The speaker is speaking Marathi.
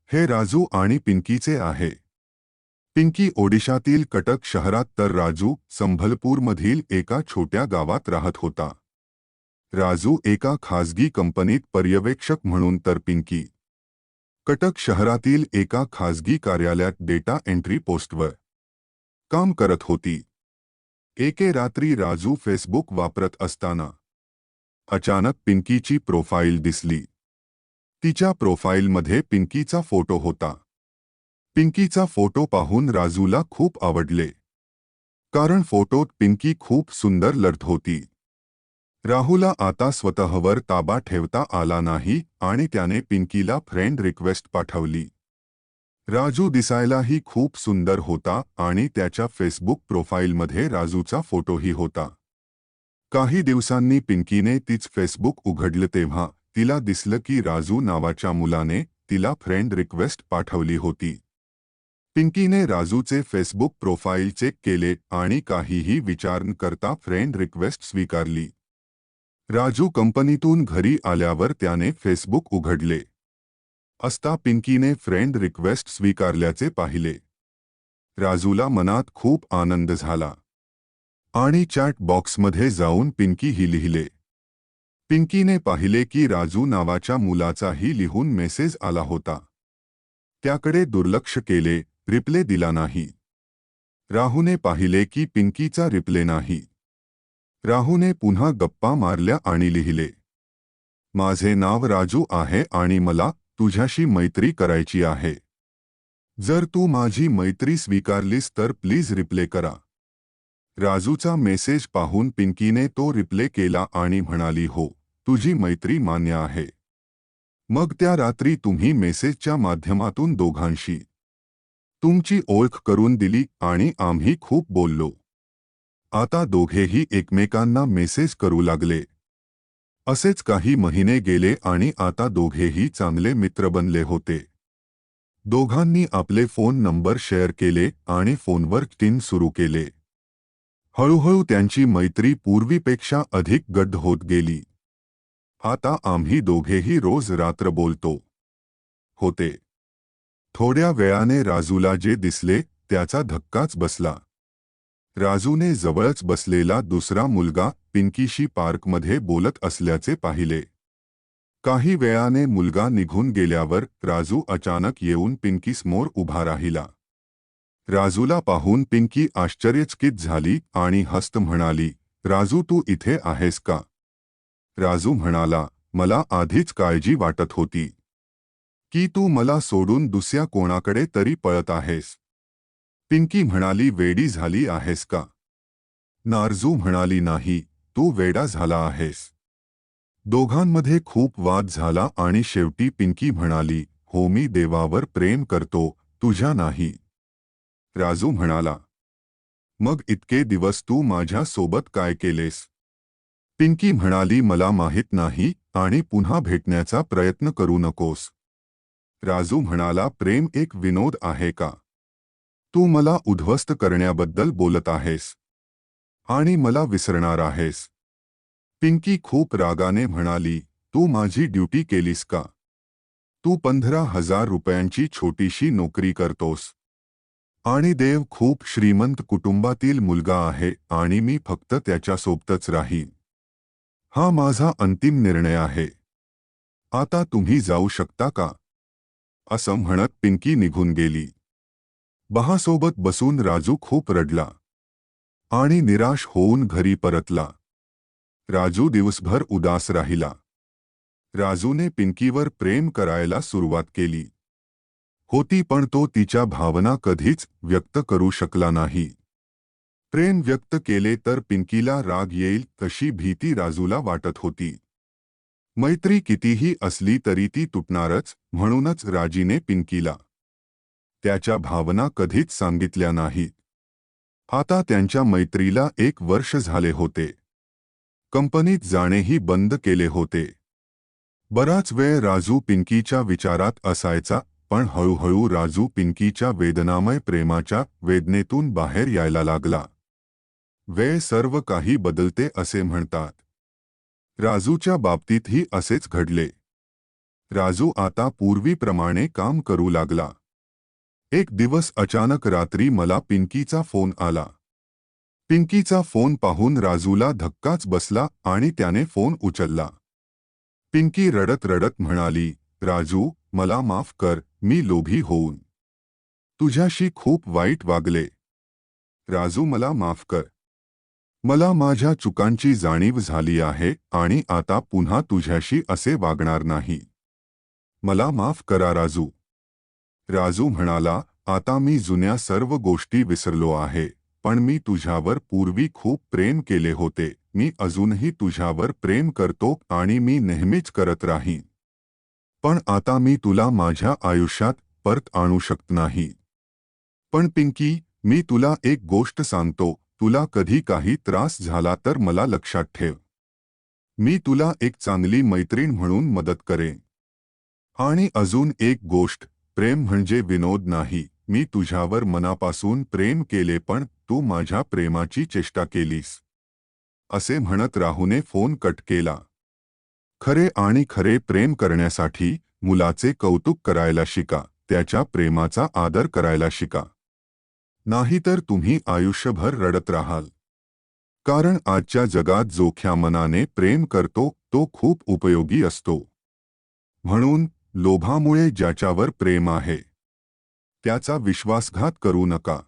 हे राजू आणि पिंकीचे आहे. पिंकी ओडिशातील कटक शहरात तर राजू संभलपूरमधील एका छोट्या गावात राहत होता. राजू एका खाजगी कंपनीत पर्यवेक्षक म्हणून तर पिंकी कटक शहरातील एका खाजगी कार्यालयात डेटा एंट्री पोस्टवर काम करत होती. एके रात्री राजू फेसबुक वापरत असताना अचानक पिंकीची प्रोफाईल दिसली. तिच्या प्रोफाईलमध्ये पिंकीचा फोटो होता. पिंकीचा फोटो पाहून राजूला खूप आवडले. कारण फोटोत पिंकी खूप सुंदर लढत होती. राहुला आता स्वतःवर ताबा ठेवता आला नाही आणि त्याने पिंकीला फ्रेंड रिक्वेस्ट पाठवली. राजू दिसायलाही खूप सुंदर होता आणि त्याच्या फेसबुक प्रोफाईलमध्ये राजूचा फोटोही होता. काही दिवसांनी पिंकीने तीच फेसबुक उघडलं तेव्हा तिला दिसलं की राजू नावाच्या मुलाने तिला फ्रेंड रिक्वेस्ट पाठवली होती. पिंकीने राजूचे फेसबुक प्रोफाईल चेक केले आणि काहीही विचार न करता फ्रेंड रिक्वेस्ट स्वीकारली. राजू कंपनीतून घरी आल्यावर त्याने फेसबुक उघडले असता पिंकीने फ्रेंड रिक्वेस्ट स्वीकारल्याचे पाहिले. राजूला मनात खूप आनंद झाला आणि चॅट बॉक्समध्ये जाऊन पिंकीही लिहिले. पिंकीने पाहिले की राजू नावाच्या मुलाचाही लिहून मेसेज आला होता. त्याकडे दुर्लक्ष केले, रिप्ले दिला नाही. राहूने पाहिले की पिंकीचा रिप्ले नाही. राहूने पुन्हा गप्पा मारल्या आणि लिहिले, माझे नाव राजू आहे आणि मला तुझ्याशी मैत्री करायची आहे. जर तू माझी मैत्री स्वीकारलीस तर प्लीज रिप्ले करा. राजूचा मेसेज पाहून पिंकीने तो रिप्ले केला आणि म्हणाली, हो, तुझी मैत्री मान्य आहे. मग त्या रात्री तुम्ही मेसेजच्या माध्यमातून दोघांशी तुमची ओळख करून दिली आणि आम्ही खूप बोललो. आता दोघेही एकमेकांना मेसेज करू लागले. असेच काही महिने गेले आणि आता दोघेही चांगले मित्र बनले होते. दोघांनी आपले फोन नंबर शेअर केले आणि फोनवर चॅटिंग सुरू केले. हळूहळू त्यांची मैत्री पूर्वीपेक्षा अधिक गढ होत गेली. आता आम्ही दोघेही रोज रात्र बोलतो होते. थोड्या वेळाने राजूला जे दिसले त्याचा धक्काच बसला. राजूने जवळच बसलेला दुसरा मुलगा पिंकीशी पार्कमध्ये बोलत असल्याचे पाहिले. काही वेळाने मुलगा निघून गेल्यावर राजू अचानक येऊन पिंकीसमोर उभा राहिला. राजूला पाहून पिंकी आश्चर्यचकित झाली आणि हसत म्हणाली, राजू तू इथे आहेस का? राजू म्हणाला, मला आधीच काळजी वाटत होती की तू मला सोडून दुसऱ्या कोणाकडे तरी पळत आहेस. पिंकी म्हणाली, वेडी झाली आहेस का? राजू म्हणाली, नाही, तू वेडा झाला आहेस. दोघांमध्ये खूप वाद झाला आणि शेवटी पिंकी म्हणाली, हो, मी देवावर प्रेम करतो, तुझ्या नाही. राजू म्हणाला, मग इतके दिवस तू माझ्या सोबत काय केलेस? पिंकी म्हणाली, मला माहित नाही आणि पुन्हा भेटण्याचा प्रयत्न करू नकोस. राजू म्हणाला, प्रेम एक विनोद आहे का? तू मला उद्ध्वस्त करण्याबद्दल बोलत आहेस आणि मला विसरणार आहेस. पिंकी खूप रागाने म्हणाली, तू माझी ड्युटी केलीस का? तू 15,000 रुपयांची छोटीशी नोकरी करतोस आणि देव खूप श्रीमंत कुटुंबातील मुलगा आहे आणि मी फक्त त्याच्यासोबतच राहीन. हा माझा अंतिम निर्णय आहे. आता तुम्ही जाऊ शकता का? असं म्हणत पिंकी निघून गेली. बहासोबत बसून राजू खूप रडला आणि निराश होऊन घरी परतला. राजू दिवसभर उदास राहिला. राजूने पिंकीवर प्रेम करायला सुरुवात केली होती, पण तो तिच्या भावना कधीच व्यक्त करू शकला नाही. प्रेम व्यक्त केले तर पिंकीला राग येईल तशी भीती राजूला वाटत होती. मैत्री कितीही असली तरी ती तुटणारच, म्हणूनच राजीने पिंकीला त्याच्या भावना कधीच सांगितल्या नाहीत. आता त्यांच्या मैत्रीला 1 वर्ष झाले होते. कंपनीत जाणेही बंद केले होते. बराच वेळ राजू पिंकीच्या विचारात असायचा, पण हळूहळू राजू पिंकीच्या वेदनामय प्रेमाच्या वेदनेतून बाहेर यायला लागला. वेळ सर्व काही बदलते असे म्हणतात. राजूच्या बाबतीतही असेच घडले. राजू आता पूर्वीप्रमाणे काम करू लागला. एक दिवस अचानक रात्री मला पिंकीचा फोन आला. पिंकीचा फोन पाहून राजूला धक्काच बसला आणि त्याने फोन उचलला. पिंकी रडत रडत म्हणाली, राजू, मला माफ कर, मी लोभी होऊन तुझ्याशी खूप वाईट वागले. राजू, मला माफ कर. मला माझ्या चुकांची जाणीव झाली आहे आणि आता पुन्हा तुझ्याशी असे वागणार नाही. मला माफ करा राजू. राजू म्हणाला, आता मी जुन्या सर्व गोष्टी विसरलो आहे, पण मी तुझ्यावर पूर्वी खूप प्रेम केले होते. मी अजूनही तुझ्यावर प्रेम करतो आणि मी नेहमीच करत राहीन. पण आता मी तुला माझ्या आयुष्यात परत आणू शकत नाही. पण पिंकी, मी तुला एक गोष्ट सांगतो, तुला कधी काही त्रास झाला तर मला लक्षात ठेव. मी तुला एक चांगली मैत्रीण म्हणून मदत करेन. आणि अजून एक गोष्ट, प्रेम म्हणजे विनोद नाही. मी तुझ्यावर मनापासून प्रेम केले पण तू माझ्या प्रेमाची चेष्टा केलीस. असे म्हणत राहूने फोन कट केला. खरे आणि खरे प्रेम करण्यासाठी मुलाचे कौतुक करायला शिका, त्याच्या प्रेमाचा आदर करायला शिका. नाहीतर तुम्ही आयुष्यभर रडत राहाल. कारण आजच्या जगात जो ख्या मनाने प्रेम करतो तो खूप उपयोगी असतो. म्हणून लोभामुळे ज्याच्यावर प्रेम आहे त्याचा विश्वासघात करू नका.